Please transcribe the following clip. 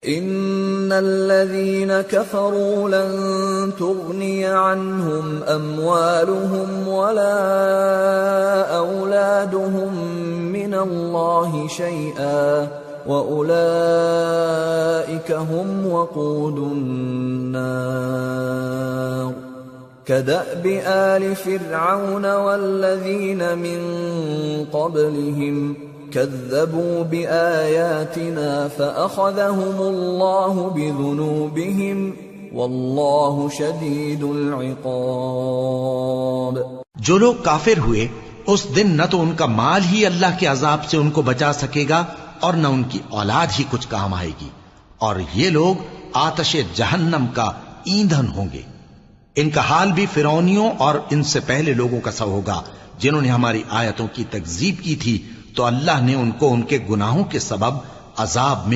إن الذين كفروا لن تغني عنهم أموالهم ولا أولادهم من الله شيئا وأولئك هم وقود النار كدأب آل فرعون والذين من قبلهم كذبوا بآياتنا فأخذهم الله بذنوبهم والله شدید العقاب۔ جو لوگ کافر ہوئے اس دن نہ تو ان کا مال ہی اللہ کے عذاب سے ان کو بچا سکے گا اور نہ ان کی اولاد ہی کچھ کام آئے گی، اور یہ لوگ آتش جہنم کا ایندھن ہوں گے۔ ان کا حال بھی فرعونیوں اور ان سے پہلے لوگوں کا سا ہوگا جنہوں نے ہماری آیتوں کی تکذیب کی تھی، تو اللہ نے ان کو ان کے گناہوں کے سبب عذاب میں